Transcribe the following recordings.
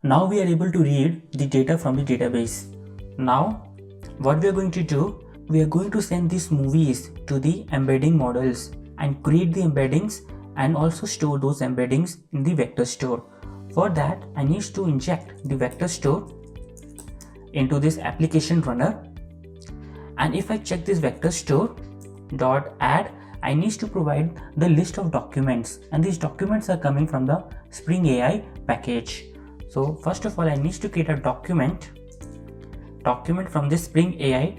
Now we are able to read the data from the database. Now what we are going to do, we are going to send these movies to the embedding models and create the embeddings and also store those embeddings in the vector store. For that, I need to inject the vector store into this application runner. And if I check this vector store dot add, I need to provide the list of documents, and these documents are coming from the Spring AI package. So first of all, I need to create a document from this Spring AI,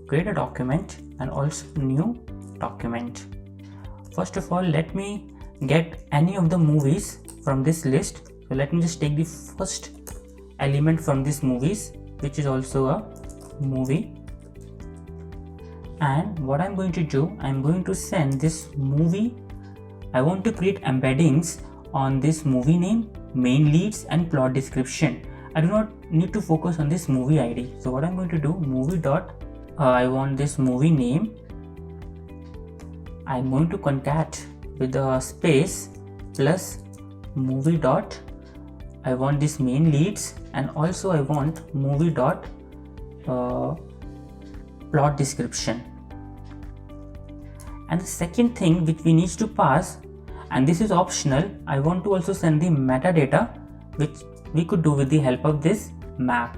create a document and also new document. First of all, let me get any of the movies from this list. So let me just take the first element from this movies, which is also a movie. And what I'm going to do, I'm going to send this movie. I want to create embeddings on this movie name, main leads and plot description. I do not need to focus on this movie ID. So what I'm going to do, movie dot, I want this movie name. I'm going to concat with the space plus movie dot, I want this main leads, and also I want movie dot plot description. And the second thing which we need to pass, and this is optional, I want to also send the metadata, which we could do with the help of this map.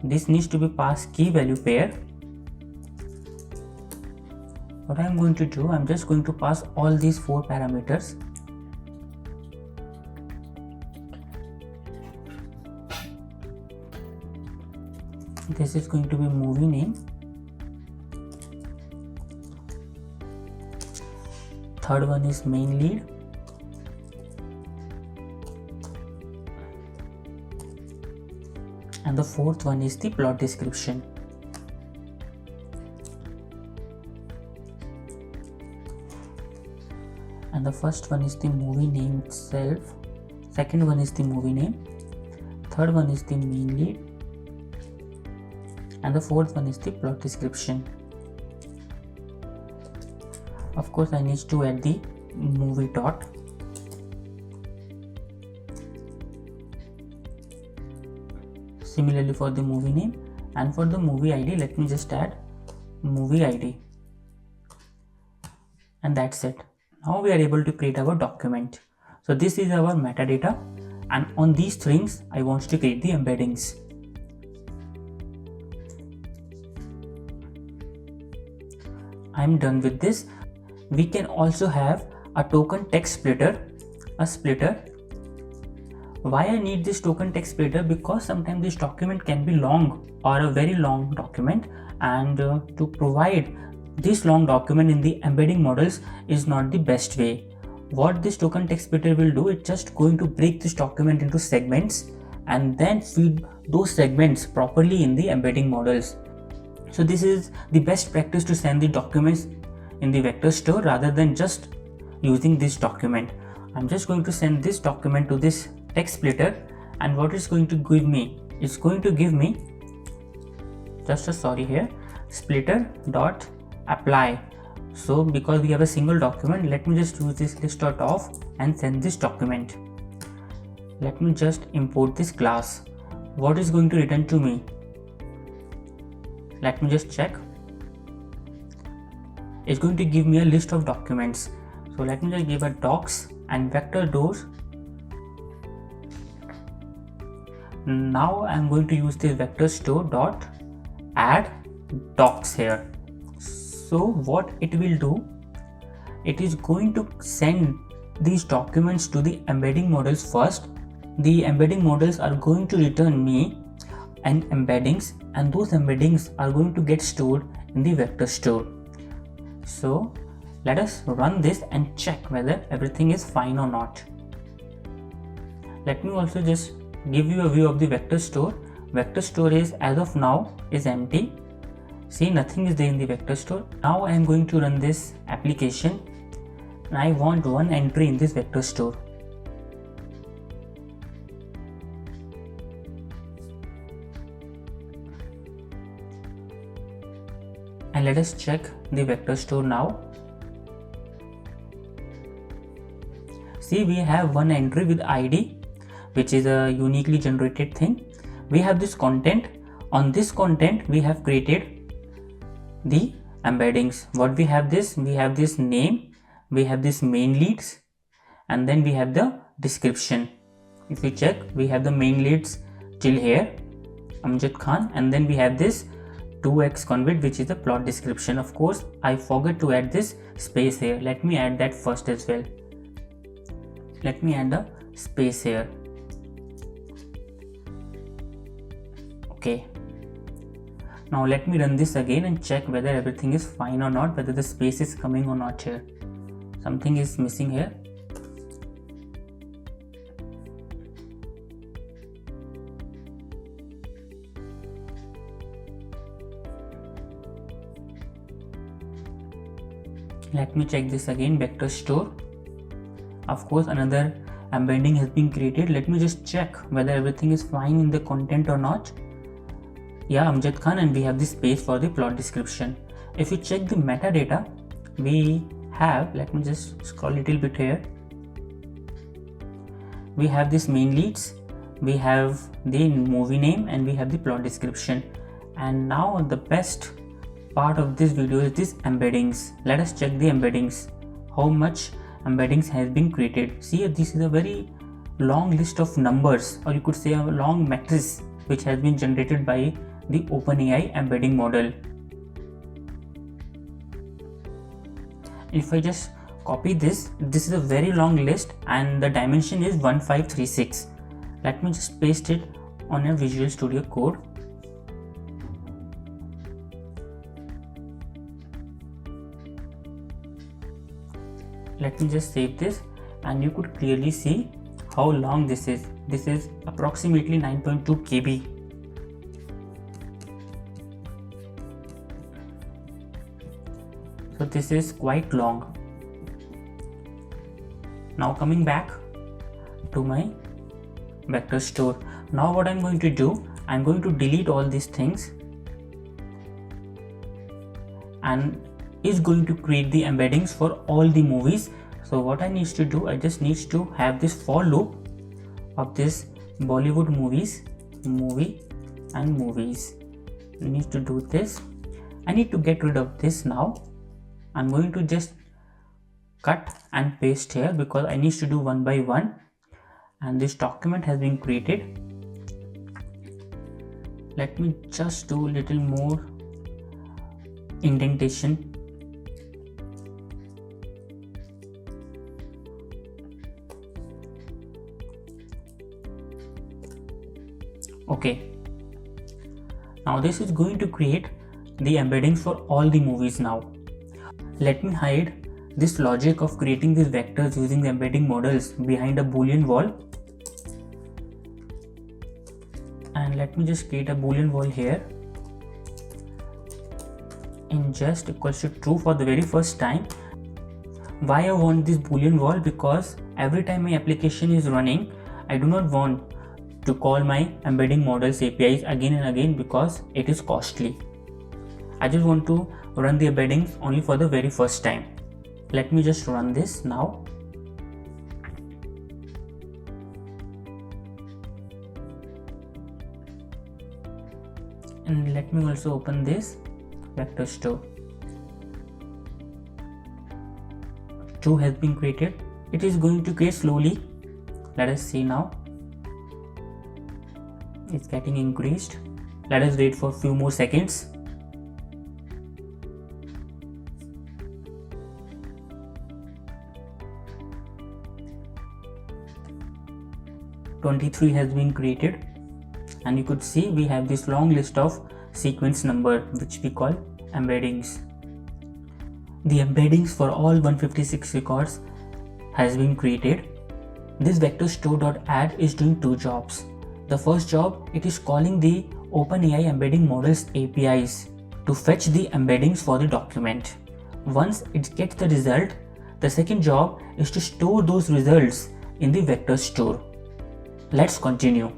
This needs to be passed key value pair. What I'm going to do, I'm just going to pass all these 4 parameters. This is going to be movie name. Third one is main lead. And the fourth one is the plot description. And the first one is the movie name itself. Second one is the movie name. Third one is the main lead. And the fourth one is the plot description. Of course, I need to add the movie dot. Similarly for the movie name, and for the movie ID, let me just add movie ID. And that's it. Now we are able to create our document. So this is our metadata, and on these things I want to create the embeddings. I'm done with this. We can also have a token text splitter, a splitter. Why I need this token text splitter? Because sometimes this document can be long or a very long document, and to provide this long document in the embedding models is not the best way. What this token text splitter will do, it's just going to break this document into segments and then feed those segments properly in the embedding models. So this is the best practice to send the documents in the vector store rather than just using this document. I'm just going to send this document to this text splitter, and what it's going to give me, it's going to give me just a splitter dot apply. So because we have a single document, let me just use this list dot off and send this document. Let me just import this class. What is going to return to me? Let me just check. It's going to give me a list of documents. So let me just give a docs and vector doors. Now I'm going to use this vector store dot add docs here. So what it will do, it is going to send these documents to the embedding models first. The embedding models are going to return me an embeddings, and those embeddings are going to get stored in the vector store. So let us run this and check whether everything is fine or not. Let me also just give you a view of the vector store. Vector store is, as of now, is empty. See, nothing is there in the vector store. Now I am going to run this application, and I want one entry in this vector store. And let us check the vector store now. See, we have one entry with ID, which is a uniquely generated thing. We have this content. On this content we have created the embeddings. What we have this name, we have this main leads, and then we have the description. If you check, we have the main leads till here, Amjad Khan, and then we have this 2x convert, which is the plot description. Of course, I forgot to add this space here. Let me add that first as well. Let me add the space here. Okay. Now let me run this again and check whether everything is fine or not, whether the space is coming or not here. Something is missing here. Let me check this again, vector store. Of course, another embedding has been created. Let me just check whether everything is fine in the content or not. Yeah, Amjad Khan, and we have the space for the plot description. If you check the metadata, we have, let me just scroll a little bit here. We have this main leads, we have the movie name, and we have the plot description. And now the best part of this video is this embeddings. Let us check the embeddings. How much embeddings has been created? See, this is a very long list of numbers, or you could say a long matrix which has been generated by the OpenAI embedding model. If I just copy this is a very long list and the dimension is 1536. Let me just paste it on a Visual Studio Code. Let me just save this, and you could clearly see how long this is. This is approximately 9.2 KB. So this is quite long. Now coming back to my vector store. Now what I'm going to do, I'm going to delete all these things and is going to create the embeddings for all the movies. So what I need to do, I just need to have this for loop of this Bollywood movies, movie and movies. I need to do this. I need to get rid of this now. I'm going to just cut and paste here because I need to do one by one, and this document has been created. Let me just do a little more indentation. Okay, now this is going to create the embeddings for all the movies now. Let me hide this logic of creating these vectors using the embedding models behind a boolean wall, and let me just create a boolean wall here. Ingest equals to true for the very first time. Why I want this boolean wall? Because every time my application is running, I do not want to call my embedding models APIs again and again because it is costly. I just want to run the embeddings only for the very first time. Let me just run this now. And let me also open this vector store. True has been created. It is going to create slowly. Let us see now. It's getting increased. Let us wait for a few more seconds. (23) has been created, and you could see we have this long list of sequence number which we call embeddings. The embeddings for all 156 records has been created. This vector store.add is doing two jobs. The first job, it is calling the OpenAI embedding models APIs to fetch the embeddings for the document. Once it gets the result, the second job is to store those results in the vector store. Let's continue.